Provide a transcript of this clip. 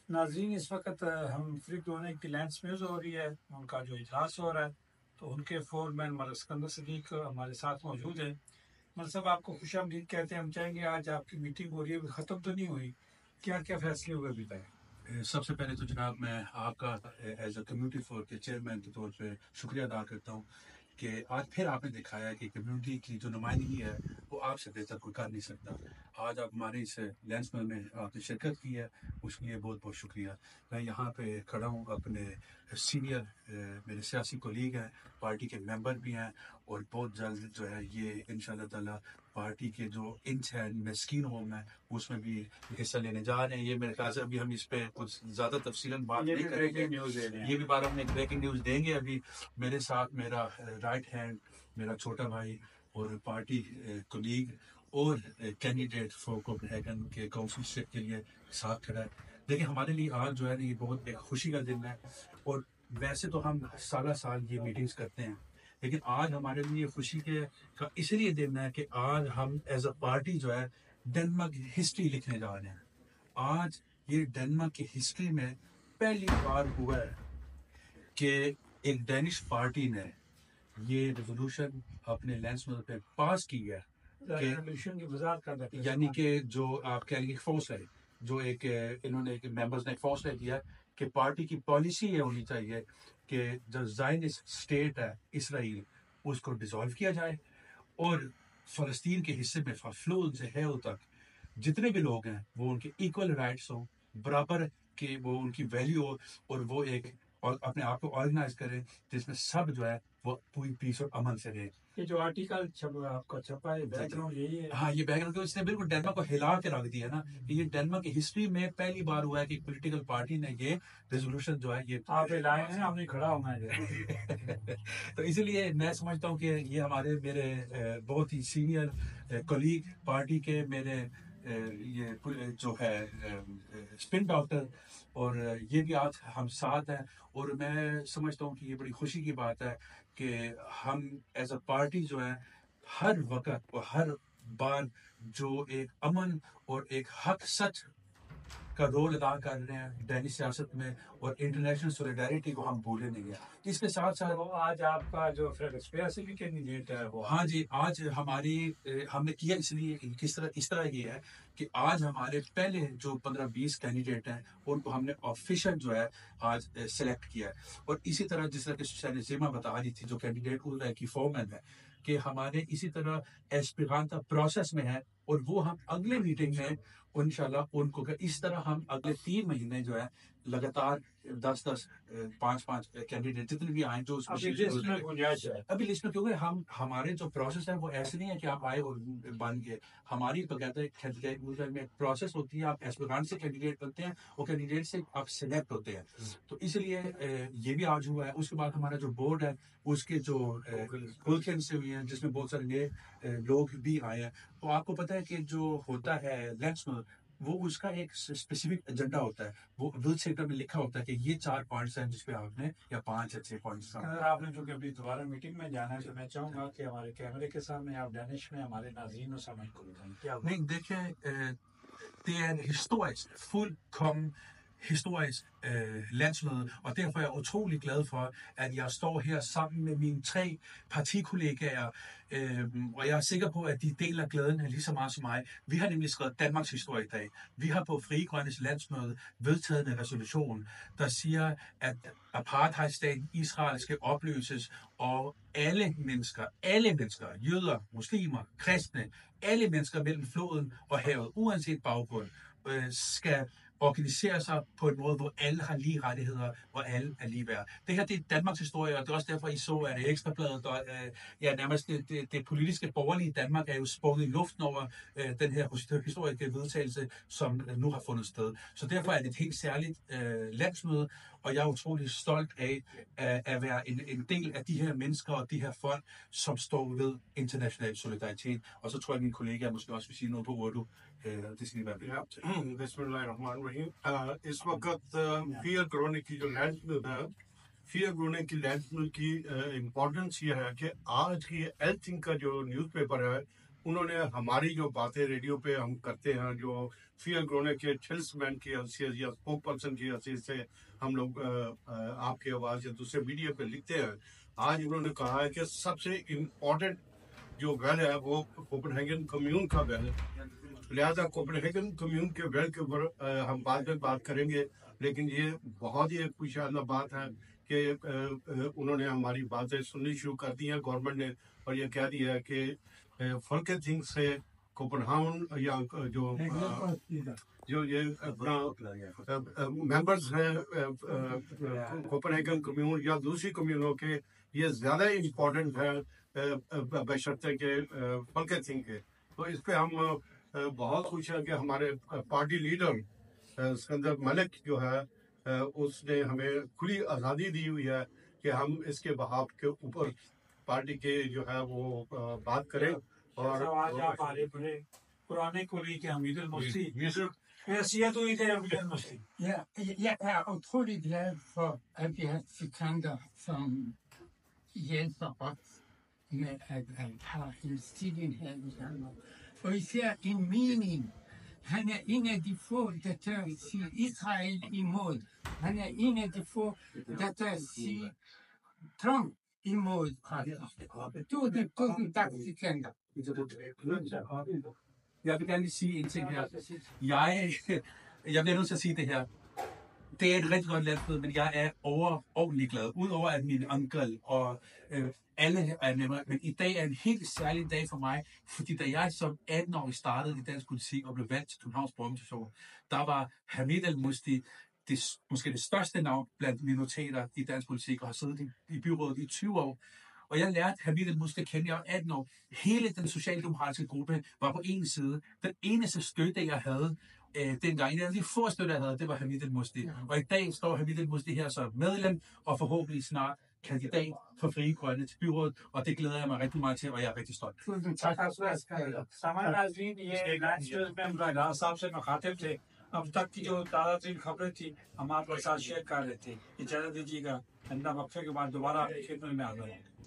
ناظرین، اس وقت ہم فری کلینک کی لینڈس میوز ہو رہی ہے، ان کا جو اجلاس ہو رہا ہے، تو ان کے فور مین ملک اسکندر صدیق ہمارے ساتھ موجود ہیں۔ ملک صاحب، آپ کو خوش آمدید کہتے ہیں۔ ہم چاہیں گے آج آپ کی میٹنگ ہو رہی ہے، ابھی ختم تو نہیں ہوئی، کیا کیا فیصلے ہوئے ابھی تک؟ سب سے پہلے تو جناب میں آپ کا ایز اے کمیونٹی فورم کے چیئرمین کے طور پہ شکریہ ادا کرتا ہوں کہ آج پھر آپ نے دکھایا کہ کمیونٹی کی جو نمائندگی ہے وہ آپ سے بہتر کوئی کر نہیں سکتا۔ آج آپ ہمارے اس لینس میں آپ نے شرکت کی ہے، اس کے لیے بہت بہت شکریہ۔ میں یہاں پہ کھڑا ہوں، اپنے سینئر میرے سیاسی کولیگ ہیں، پارٹی کے ممبر بھی ہیں، اور بہت جلد جو ہے یہ انشاءاللہ تعالیٰ پارٹی کے جو انچ ہے مسکین ہوم ہے اس میں بھی حصہ لینے جا رہے ہیں۔ یہ میرے خیال سے ابھی ہم اس پہ کچھ زیادہ تفصیلاً بات نہیں کریں گے، یہ بھی بار ہم ایک بریکنگ نیوز دیں گے۔ ابھی میرے ساتھ میرا رائٹ ہینڈ، میرا چھوٹا بھائی اور پارٹی کولیگ اور کینڈیڈیٹ فور کوپنہیگن کے کونسلشپ کے لیے ساتھ کھڑا ہے۔ دیکھیں، ہمارے لیے آج جو ہے نا یہ بہت ایک خوشی کا دن ہے، اور ویسے تو ہم سالہ سال یہ میٹنگز کرتے ہیں، لیکن آج ہمارے لیے خوشی کا اس لیے دن ہے کہ آج ہم ایز اے پارٹی جو ہے ڈنمارک ہسٹری لکھنے جا رہے ہیں۔ آج یہ ڈنمارک کی ہسٹری میں پہلی بار ہوا ہے کہ ایک ڈینش پارٹی نے یہ ریزولوشن اپنے لینس پہ پاس کی ہے ریزولوشن کی وضاحت کر دیتے ہیں، یعنی کہ جو آپ کہہ لیں فوسل ہے، جو ایک انہوں نے ممبرز نے فوسل کیا کہ پارٹی کی پالیسی یہ ہونی چاہیے کہ جو زائنسٹ اسٹیٹ ہے اسرائیل اس کو ڈیزالو کیا جائے، اور فلسطین کے حصے میں فلول سے ہے تک جتنے بھی لوگ ہیں وہ ان کے ایکول رائٹس ہوں، برابر کہ وہ ان کی ویلیو ہو، اور وہ ایک اپنے آپ کو آرگنائز کریں جس میں سب جو ہے وہ پوری پیس اور امن سے رہے۔ یہ جو آرٹیکل آپ کا چھپا ہے بیک گراؤنڈ یہی ہے؟ ہاں، یہ بیک گراؤنڈ اس نے بالکل ڈینمارک کو ہلا کے رکھ دیا نا، کہ یہ ڈینمارک کی ہسٹری میں پہلی بار ہوا ہے کہ پولیٹیکل پارٹی نے یہ ریزولوشن جو ہے یہ آپ لائے ہیں، آپ نے کھڑا ہونا ہے۔ تو اسی لیے میں سمجھتا ہوں کہ یہ میرے بہت ہی سینئر کولیگ پارٹی کے، میرے یہ جو ہے اسپن ڈاکٹر، اور یہ بھی آج ہم ساتھ ہیں، اور میں سمجھتا ہوں کہ یہ بڑی خوشی کی بات ہے کہ ہم ایز اے پارٹی جو ہے ہر وقت اور ہر بار جو ایک امن اور ایک حق سچ کا رول ادا کر رہے ہیں ڈینش سیاست میں، اور انٹرنیشنل سولیڈیرٹی کو ہم بھولے نہیں ہیں۔ اس کے ساتھ ساتھ آج آپ کا جو فریڈرکسبرگ سے بھی کینڈیڈیٹ ہے وہ، ہاں جی، آج ہم نے کیا اس لیے اس طرح یہ ہے کہ آج ہمارے پہلے جو 15-20 کینڈیڈیٹ ہیں ان کو ہم نے آفیشل جو ہے آج سلیکٹ کیا ہے، اور اسی طرح جس طرح کہ زیما بتا رہی تھی جو کینڈیڈیٹ کی فورمین ہے، کہ ہمارے اسی طرح ایسپیرانتا پروسیس میں ہے، اور وہ ہم اگلے میٹنگ میں انشاءاللہ ان کو اس طرح ہم اگلے 3 مہینے جو ہے لگاتار 10-10 5-5 کینڈیڈیٹ جتنے بھی آئیں جو اس ابھی لسٹ میں گنجائش ہے، ابھی لسٹ میں، کیونکہ ہمارے جو پروسیس ہے وہ ایسے نہیں ہے کہ آپ آئے اور بن گئے۔ ہماری باقاعدہ ایک پروسیس ہوتی ہے، آپ ایسپیرانٹ سے کینڈیڈیٹ بنتے ہیں اور کینڈیڈیٹ سے آپ سلیکٹ ہوتے ہیں، تو اس لیے یہ بھی آج ہوا ہے۔ اس کے بعد ہمارا جو بورڈ ہے اس کے جو کھل سے ہوئی ہیں جس میں بہت سارے نئے لوگ بھی آئے ہیں، تو آپ کو پتہ ہے کہ جو ہوتا ہے لینس وہ اس کا ایک اسپیسیفک ایجنڈا ہوتا ہے، وہ ول سیکٹر میں لکھا ہوتا ہے کہ یہ 4 پوائنٹس ہیں جس پہ آپ نے، یا 5 یا 6 پوائنٹس۔ اگر آپ نے جو کہ ابھی دوبارہ میٹنگ میں جانا ہے تو میں چاہوں گا کہ ہمارے کیمرے کے سامنے آپ ڈینش میں ہمارے ناظرین اور سامعین کو بتائیں کیا ہوا۔ نہیں، دیکھیں، det er en historisk, fuldkommen historisk landsmøde, og derfor er jeg utrolig glad for, at jeg står her sammen med mine 3 partikollegaer, og jeg er sikker på, at de deler glæden lige så meget som mig. Vi har nemlig skrevet Danmarks historie i dag. Vi har på Frie Grønnes landsmøde vedtaget en resolution, der siger, at apartheidstaten Israel skal opløses, og alle mennesker, jøder, muslimer, kristne, alle mennesker mellem floden og havet, uanset baggrund, skal organisere sig på en måde, hvor alle har lige rettigheder, hvor alle er lige værd. Det her, det er Danmarks historie, og det er også derfor, I så, at Ekstrabladet, og nærmest det politiske borgerlige Danmark er jo sprunget i luften over den her historiske vedtagelse, som nu har fundet sted. Så derfor er det et helt særligt landsmøde, og jeg er utrolig stolt af at være en del af de her mennesker og de her folk, som står ved international solidaritet. Og så tror jeg, at mine kollegaer måske også vil sige noget på Urdu. Det skal de være med. Bismillahirrahmanirrahim. اس وقت fair کرونے کی جو land میں ہے، fair کرونے کی land میں کی importance یہ ہے کہ آج کی ایلتھنگ کا جو نیوز پیپر ہے انہوں نے ہماری جو باتیں ریڈیو پہ ہم کرتے ہیں، جو فیئر گرونے کے سیلس مین کی حیثیت یا اسپوک پرسن کی حیثیت سے ہم لوگ آپ کی آواز یا دوسرے میڈیا پہ لکھتے ہیں، آج انہوں نے کہا ہے کہ سب سے امپورٹنٹ جو ویل ہے وہ کوپن ہیگن کمیون کا ویل ہے. لہٰذا کوپن ہیگن کمیون کے ویل کے اوپر ہم بعد میں بات کریں گے، لیکن یہ بہت ہی ایک خوشی اللہ بات ہے کہ انہوں نے ہماری باتیں سننی شروع کر دی ہیں گورنمنٹ نے، اور یہ کہہ دیا ہے کہ فلکے تھنگ سے کوپن ہاؤن یا جو یہ اپنا ممبرز ہیں کوپن ہیگن کمیون یا دوسری کمیونوں کے، یہ زیادہ امپورٹنٹ ہے بشرطے کے فلکے تھنگ کے. تو اس پہ ہم بہت خوش ہیں کہ ہمارے پارٹی لیڈر سکندر ملک جو ہے اس نے ہمیں کھلی آزادی دی ہوئی ہے کہ ہم اس کے بحاف کے اوپر پارٹی کے جو ہے وہ بات کریں. اور آج آپ ہمارے بڑے پرانے کولی کے حمید المفتی حیثیت ہوئی تھے حمید المفتی. Ja, utrolig glad for, at vi har Sikander, som hjælper os med at have en stilling her i Danmark. Og især en mening. Han er en af de få, der tør sige Israel imod. Han er en af de få, der tør sige Trump imod. Du er det gode tak, Sikander. Jeg vil gerne lige sige en ting her. Jeg bliver nødt til at sige det her. Det er et rigtig godt landsmøde, men jeg er overordentlig glad. Udover at min onkel og alle er nemmere. Men i dag er en helt særlig dag for mig, fordi da jeg som 18-årig startede i dansk politik og blev valgt til Københavns Borgerrepræsentation, der var Hamid al-Musti måske det største navn blandt minoriteter i dansk politik, og har siddet i byrådet i 20 år. Og jeg lærte Hamid al-Musti at kende, jeg var 18 år. Hele den socialdemokratiske gruppe var på en side. Den eneste støtte, jeg havde dengang, en af de få støtter, jeg havde, det var Hamid al-Musti. Og i dag står Hamid al-Musti her som medlem, og forhåbentlig snart kandidat for Frie Grønne til byrådet, og det glæder jeg mig rigtig meget til, og jeg er rigtig stolt. سامان ناظرین، یہ landscape میں مظاہرہ صاحب سے مخاطب تھے. اب تک کی جو تازہ ترین خبریں تھیں ہم آپ کے ساتھ شیئر کر رہے تھے. اجازت دیجیے گا، اندر وقفے کے بعد دوبارہ آپ کی خدمت میں حاضر ہوں.